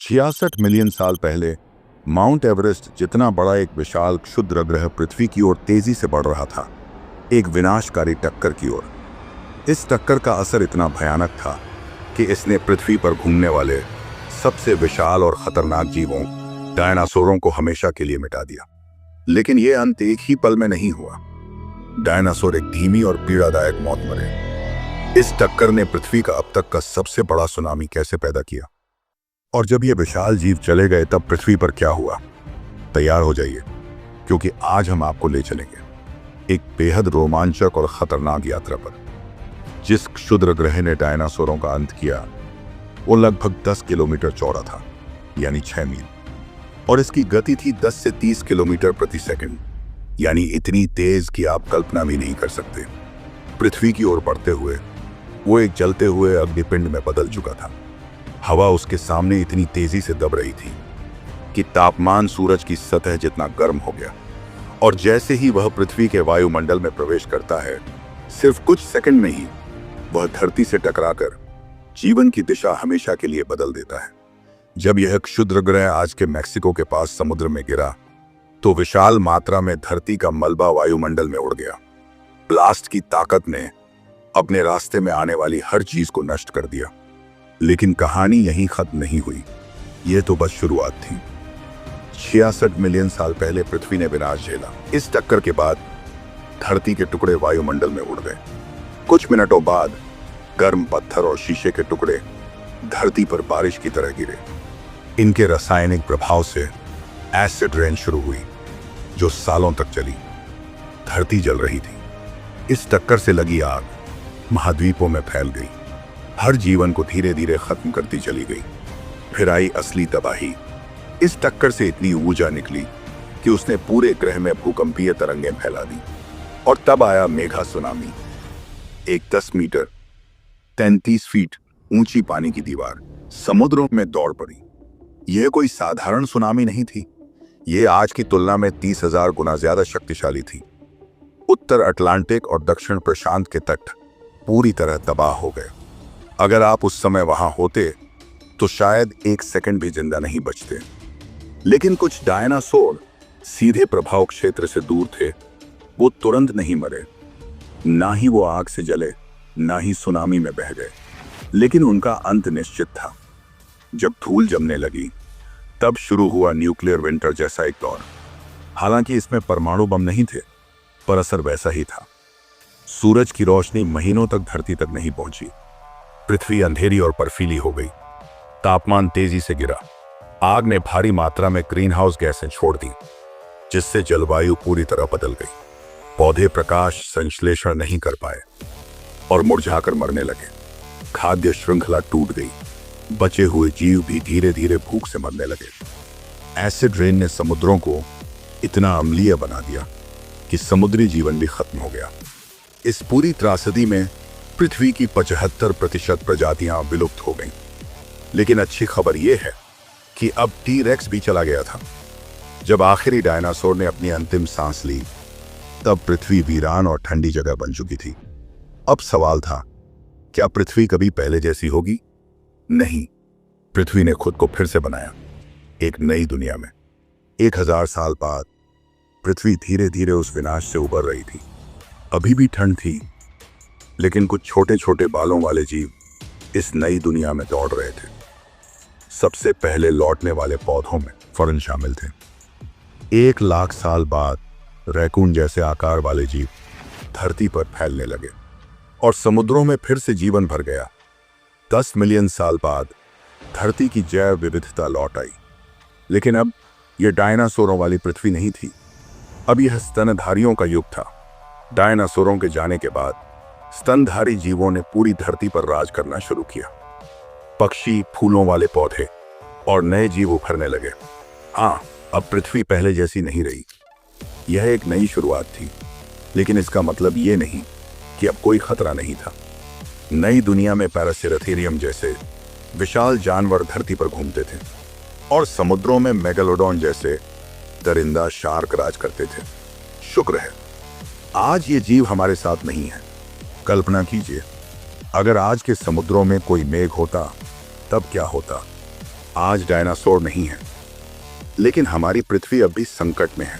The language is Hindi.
66 मिलियन साल पहले माउंट एवरेस्ट जितना बड़ा एक विशाल क्षुद्र ग्रह पृथ्वी की ओर तेजी से बढ़ रहा था, एक विनाशकारी टक्कर की ओर। इस टक्कर का असर इतना भयानक था कि इसने पृथ्वी पर घूमने वाले सबसे विशाल और खतरनाक जीवों डायनासोरों को हमेशा के लिए मिटा दिया। लेकिन यह अंत एक ही पल में नहीं हुआ। डायनासोर एक धीमी और पीड़ादायक मौत मरे। इस टक्कर ने पृथ्वी का अब तक का सबसे बड़ा सुनामी कैसे पैदा किया, और जब ये विशाल जीव चले गए तब पृथ्वी पर क्या हुआ। तैयार हो जाइए, क्योंकि आज हम आपको ले चलेंगे एक बेहद रोमांचक और खतरनाक यात्रा पर। जिस क्षुद्र ग्रह ने डायनासोरों का अंत किया वो लगभग 10 किलोमीटर चौड़ा था, यानी 6 मील, और इसकी गति थी 10 से 30 किलोमीटर प्रति सेकंड, यानी इतनी तेज कि आप कल्पना भी नहीं कर सकते। पृथ्वी की ओर बढ़ते हुए वो एक जलते हुए अग्निपिंड में बदल चुका था। हवा उसके सामने इतनी तेजी से दब रही थी कि तापमान सूरज की सतह जितना गर्म हो गया, और जैसे ही वह पृथ्वी के वायुमंडल में प्रवेश करता है, सिर्फ कुछ सेकंड में ही वह धरती से टकराकर जीवन की दिशा हमेशा के लिए बदल देता है। जब यह क्षुद्र ग्रह आज के मैक्सिको के पास समुद्र में गिरा तो विशाल मात्रा में धरती का मलबा वायुमंडल में उड़ गया। ब्लास्ट की ताकत ने अपने रास्ते में आने वाली हर चीज को नष्ट कर दिया। लेकिन कहानी यहीं खत्म नहीं हुई, यह तो बस शुरुआत थी। 66 मिलियन साल पहले पृथ्वी ने विनाश झेला। इस टक्कर के बाद धरती के टुकड़े वायुमंडल में उड़ गए। कुछ मिनटों बाद गर्म पत्थर और शीशे के टुकड़े धरती पर बारिश की तरह गिरे। इनके रासायनिक प्रभाव से एसिड रेन शुरू हुई, जो सालों तक चली। धरती जल रही थी। इस टक्कर से लगी आग महाद्वीपों में फैल गई, हर जीवन को धीरे धीरे खत्म करती चली गई। फिर आई असली तबाही। इस टक्कर से इतनी ऊर्जा निकली कि उसने पूरे ग्रह में भूकंपीय तरंगें फैला दी, और तब आया मेगा सुनामी। एक 10 मीटर 33 फीट ऊंची पानी की दीवार समुद्रों में दौड़ पड़ी। यह कोई साधारण सुनामी नहीं थी, यह आज की तुलना में 30,000 गुना ज्यादा शक्तिशाली थी। उत्तर अटलांटिक और दक्षिण प्रशांत के तट पूरी तरह तबाह हो गए। अगर आप उस समय वहां होते तो शायद एक सेकंड भी जिंदा नहीं बचते। लेकिन कुछ डायनासोर सीधे प्रभाव क्षेत्र से दूर थे। वो तुरंत नहीं मरे, ना ही वो आग से जले, ना ही सुनामी में बह गए। लेकिन उनका अंत निश्चित था। जब धूल जमने लगी तब शुरू हुआ न्यूक्लियर विंटर जैसा एक दौर। हालांकि इसमें परमाणु बम नहीं थे, पर असर वैसा ही था। सूरज की रोशनी महीनों तक धरती तक नहीं पहुंची। पृथ्वी अंधेरी और बर्फीली हो गई। तापमान तेजी से गिरा। आग ने भारी मात्रा में ग्रीन हाउस गैसें छोड़ दी, जिससे जलवायु पूरी तरह बदल गई। पौधे प्रकाश संश्लेषण नहीं कर पाए और मुरझाकर मरने लगे। खाद्य श्रृंखला टूट गई। बचे हुए जीव भी धीरे धीरे भूख से मरने लगे। एसिड रेन ने समुद्रों को इतना अम्लीय बना दिया कि समुद्री जीवन भी खत्म हो गया। इस पूरी त्रासदी में पृथ्वी की 75% प्रजातियां विलुप्त हो गईं। लेकिन अच्छी खबर यह है कि अब टी-रेक्स भी चला गया था। जब आखिरी डायनासोर ने अपनी अंतिम सांस ली तब पृथ्वी वीरान और ठंडी जगह बन चुकी थी। अब सवाल था, क्या पृथ्वी कभी पहले जैसी होगी? नहीं, पृथ्वी ने खुद को फिर से बनाया, एक नई दुनिया में। 1000 साल बाद पृथ्वी धीरे धीरे उस विनाश से उबर रही थी। अभी भी ठंड थी, लेकिन कुछ छोटे छोटे बालों वाले जीव इस नई दुनिया में दौड़ रहे थे। सबसे पहले लौटने वाले पौधों में फर्न शामिल थे। 1 लाख साल बाद रैकून जैसे आकार वाले जीव धरती पर फैलने लगे और समुद्रों में फिर से जीवन भर गया। 10 मिलियन साल बाद धरती की जैव विविधता लौट आई। लेकिन अब यह डायनासोरों वाली पृथ्वी नहीं थी। अब यह स्तनधारियों का युग था। डायनासोरों के जाने के बाद स्तनधारी जीवों ने पूरी धरती पर राज करना शुरू किया। पक्षी, फूलों वाले पौधे और नए जीव उभरने लगे। हाँ, अब पृथ्वी पहले जैसी नहीं रही। यह एक नई शुरुआत थी, लेकिन इसका मतलब ये नहीं कि अब कोई खतरा नहीं था। नई दुनिया में पैरासिरथेरियम जैसे विशाल जानवर धरती पर घूमते थे, और समुद्रों में मेगालोडॉन जैसे दरिंदा शार्क राज करते थे। शुक्र है आज ये जीव हमारे साथ नहीं है। कल्पना कीजिए, अगर आज के समुद्रों में कोई मेघ होता तब क्या होता। आज डायनासोर नहीं है, लेकिन हमारी पृथ्वी अब भी संकट में है।